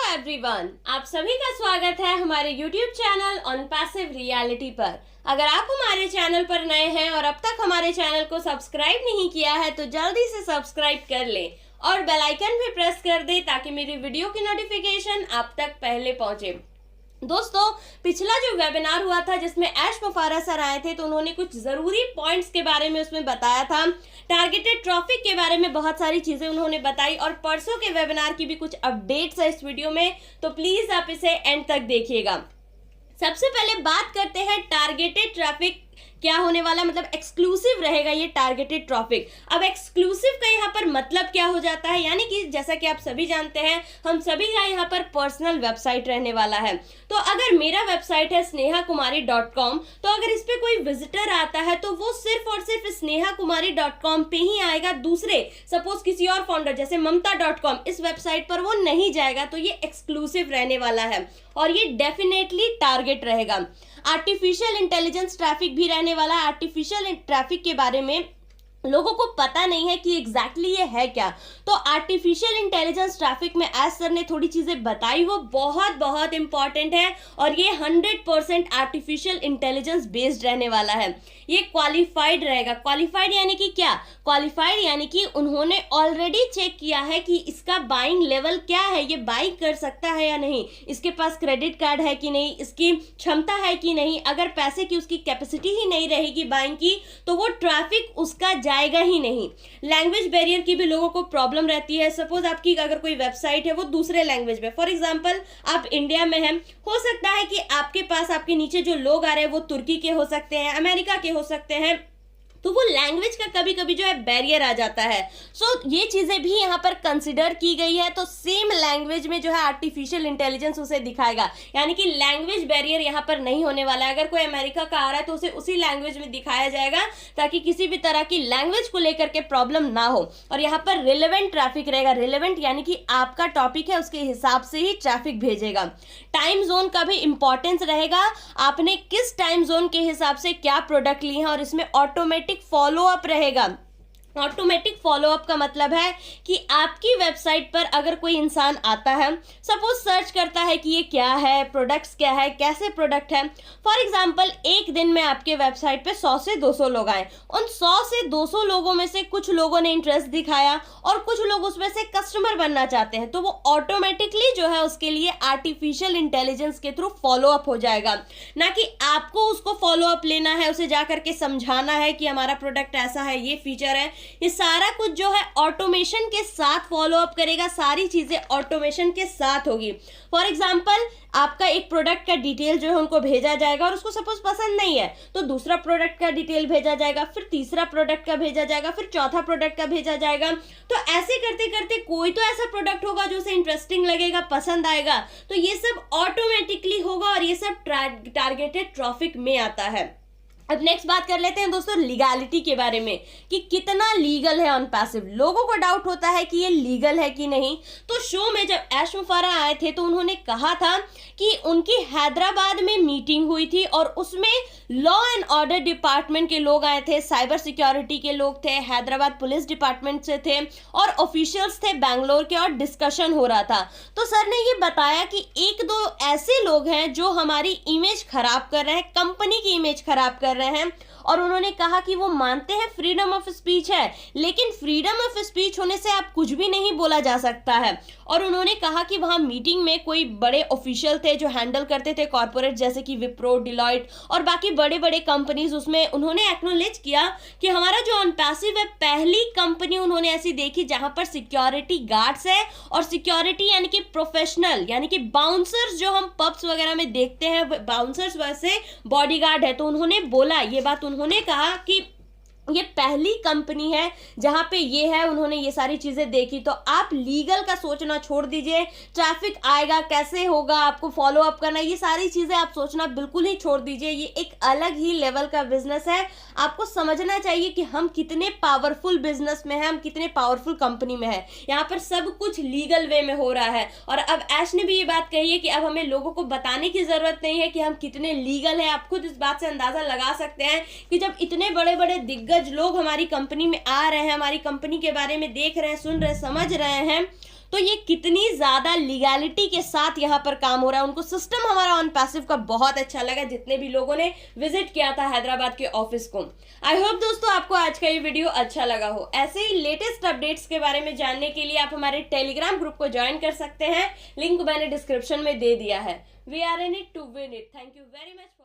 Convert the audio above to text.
Everyone, आप सभी का स्वागत है हमारे YouTube channel on passive reality पर। अगर आप हमारे चैनल पर नए हैं और अब तक हमारे चैनल को सब्सक्राइब नहीं किया है तो जल्दी से सब्सक्राइब कर लें और बेल आइकन भी प्रेस कर दें ताकि मेरी वीडियो की नोटिफिकेशन आप तक पहले पहुंचे। दोस्तों, पिछला जो वेबिनार हुआ था जिसमें ऐश मुफारा सर आए थे तो उन्होंने कुछ जरूरी पॉइंट्स के बारे में उसमें बताया था। टारगेटेड ट्रैफिक के बारे में बहुत सारी चीजें उन्होंने बताई और परसों के वेबिनार की भी कुछ अपडेट्स है इस वीडियो में, तो प्लीज आप इसे एंड तक देखिएगा। सबसे पहले बात करते हैं टारगेटेड ट्रैफिक क्या होने वाला, मतलब एक्सक्लूसिव रहेगा ये टारगेटेड ट्रैफिक। अब एक्सक्लूसिव का यहाँ पर मतलब क्या हो जाता है, यानी कि जैसा कि आप सभी जानते हैं हम सभी का यहाँ पर पर्सनल वेबसाइट रहने वाला है। तो अगर मेरा वेबसाइट है snehakumari.com, तो अगर इस पे कोई विजिटर आता है तो वो सिर्फ और सिर्फ snehakumari.com पे ही आएगा, दूसरे सपोज किसी और फाउंडर जैसे mamta.com इस वेबसाइट पर वो नहीं जाएगा। तो ये एक्सक्लूसिव रहने वाला है और ये डेफिनेटली टारगेट रहेगा। आर्टिफिशियल इंटेलिजेंस ट्रैफिक भी रहने वाला है। आर्टिफिशियल ट्रैफिक के बारे में लोगों को पता नहीं है कि एग्जैक्टली ये है क्या। तो आर्टिफिशियल इंटेलिजेंस ट्रैफिक में एज सर ने थोड़ी चीजें बताई, वो बहुत बहुत इंपॉर्टेंट है और ये 100% आर्टिफिशियल इंटेलिजेंस बेस्ड रहने वाला है। ये क्वालिफाइड रहेगा। क्वालिफाइड यानी कि क्या? क्वालिफाइड यानी कि उन्होंने ऑलरेडी चेक किया है कि इसका बाइंग लेवल क्या है, ये बाइंग कर सकता है या नहीं, इसके पास क्रेडिट कार्ड है कि नहीं, इसकी क्षमता है कि नहीं। अगर पैसे की उसकी कैपेसिटी ही नहीं रहेगी बाइंग की तो वो ट्रैफिक उसका जाएगा ही नहीं। लैंग्वेज बैरियर की भी लोगों को प्रॉब्लम रहती है। सपोज आपकी अगर कोई वेबसाइट है वो दूसरे लैंग्वेज में, फॉर एग्जांपल आप इंडिया में हैं, हो सकता है कि आपके पास आपके नीचे जो लोग आ रहे हैं वो तुर्की के हो सकते हैं, अमेरिका के हो सकते हैं, तो वो लैंग्वेज का कभी कभी जो है बैरियर आ जाता है। सो ये चीजें भी यहाँ पर कंसिडर की गई है। तो सेम लैंग्वेज में जो है आर्टिफिशियल इंटेलिजेंस उसे दिखाएगा, यानी कि लैंग्वेज बैरियर यहाँ पर नहीं होने वाला है। अगर कोई अमेरिका का आ रहा है तो उसे उसी लैंग्वेज में दिखाया जाएगा ताकि किसी भी तरह की लैंग्वेज को लेकर के प्रॉब्लम ना हो। और यहाँ पर रिलेवेंट ट्रैफिक रहेगा। रिलेवेंट यानी कि आपका टॉपिक है उसके हिसाब से ही ट्रैफिक भेजेगा। टाइम जोन का भी इंपॉर्टेंस रहेगा, आपने किस टाइम जोन के हिसाब से क्या प्रोडक्ट लिए हैं, और इसमें ऑटोमेटिक फॉलो अप रहेगा। ऑटोमेटिक फॉलोअप का मतलब है कि आपकी वेबसाइट पर अगर कोई इंसान आता है, सपोज सर्च करता है कि ये क्या है, प्रोडक्ट्स क्या है, कैसे प्रोडक्ट है। फॉर एग्जांपल एक दिन में आपके वेबसाइट पे 100 से 200 लोग आए, उन 100 से 200 लोगों में से कुछ लोगों ने इंटरेस्ट दिखाया और कुछ लोग उसमें से कस्टमर बनना चाहते हैं, तो वो ऑटोमेटिकली जो है उसके लिए आर्टिफिशियल इंटेलिजेंस के थ्रू फॉलोअप हो जाएगा। ना कि आपको उसको फॉलोअप लेना है, उसे जा करके समझाना है कि हमारा प्रोडक्ट ऐसा है, ये फीचर है। ये सारा कुछ जो है ऑटोमेशन के साथ फॉलो अप करेगा, सारी चीजें ऑटोमेशन के साथ होगी। फॉर एग्जांपल आपका एक प्रोडक्ट का डिटेल जो है उनको भेजा जाएगा और उसको सपोज पसंद नहीं है तो दूसरा प्रोडक्ट का डिटेल भेजा जाएगा, फिर तीसरा प्रोडक्ट का भेजा जाएगा, फिर चौथा प्रोडक्ट का भेजा जाएगा। तो ऐसे करते करते कोई तो ऐसा प्रोडक्ट होगा जो उसे इंटरेस्टिंग लगेगा, पसंद आएगा, तो ये सब ऑटोमेटिकली होगा और ये सब टारगेटेड ट्रैफिक में आता है। अब नेक्स्ट बात कर लेते हैं दोस्तों लीगैलिटी के बारे में कि कितना लीगल है ऑन पैसिव। लोगों को डाउट होता है कि ये लीगल है कि नहीं। तो शो में जब ऐश मुफारा आए थे तो उन्होंने कहा था कि उनकी हैदराबाद में मीटिंग हुई थी और उसमें लॉ एंड ऑर्डर डिपार्टमेंट के लोग आए थे, साइबर सिक्योरिटी के लोग थे, हैदराबाद पुलिस डिपार्टमेंट से थे और ऑफिशियल्स थे बैंगलोर के, और डिस्कशन हो रहा था। तो सर ने ये बताया कि एक दो ऐसे लोग हैं जो हमारी इमेज खराब कर रहे हैं, कंपनी की इमेज खराब कर रहे हैं, और उन्होंने कहा कि वो मानते हैं फ्रीडम ऑफ स्पीच है, लेकिन फ्रीडम ऑफ स्पीच होने से आप कुछ भी नहीं बोला जा सकता है। और उन्होंने कहा कि वहां मीटिंग में कोई बड़े ऑफिशियल थे जो हैंडल करते थे कॉर्पोरेट जैसे कि विप्रो, डिलॉयट और बाकी बड़े बड़े कंपनीज, उसमें उन्होंने एक्नॉलेज किया कि हमारा जो ऑन पैसिव है पहली कंपनी उन्होंने ऐसी देखी जहां पर सिक्योरिटी गार्ड्स है, और सिक्योरिटी यानी कि प्रोफेशनल, यानी कि बाउंसर्स जो हम पब्स वगैरह में देखते हैं, बाउंसर्स वैसे बॉडीगार्ड है। तो उन्होंने बोला, ये बात उन्होंने कहा कि ये पहली कंपनी है जहां पे ये है, उन्होंने ये सारी चीजें देखी। तो आप लीगल का सोचना छोड़ दीजिए, ट्रैफिक आएगा कैसे होगा, आपको फॉलो अप करना, ये सारी चीजें आप सोचना बिल्कुल ही छोड़ दीजिए। ये एक अलग ही लेवल का बिजनेस है। आपको समझना चाहिए कि हम कितने पावरफुल बिजनेस में हैं, हम कितने पावरफुल कंपनी में है। यहाँ पर सब कुछ लीगल वे में हो रहा है। और अब ऐश ने भी ये बात कही है कि अब हमें लोगों को बताने की जरूरत नहीं है कि हम कितने लीगल है। आप खुद इस बात से अंदाजा लगा सकते हैं कि जब इतने बड़े बड़े दिग्गज लोग हमारी कंपनी में आ रहे हैं, हमारी कंपनी के बारे में देख रहे हैं, सुन रहे, समझ रहे हैं, तो ये कितनी ज्यादा लीगैलिटी के साथ यहाँ पर काम हो रहा है। उनको सिस्टम हमारा ऑन पैसिव का बहुत अच्छा लगा, जितने भी लोगों ने विजिट किया था हैदराबाद के ऑफिस को। आई होप दोस्तों आपको आज का ये वीडियो अच्छा लगा हो। ऐसे ही लेटेस्ट अपडेट्स के बारे में जानने के लिए आप हमारे टेलीग्राम ग्रुप को ज्वाइन कर सकते हैं, लिंक मैंने डिस्क्रिप्शन में दे दिया है। We are in it to win it. Thank you very much.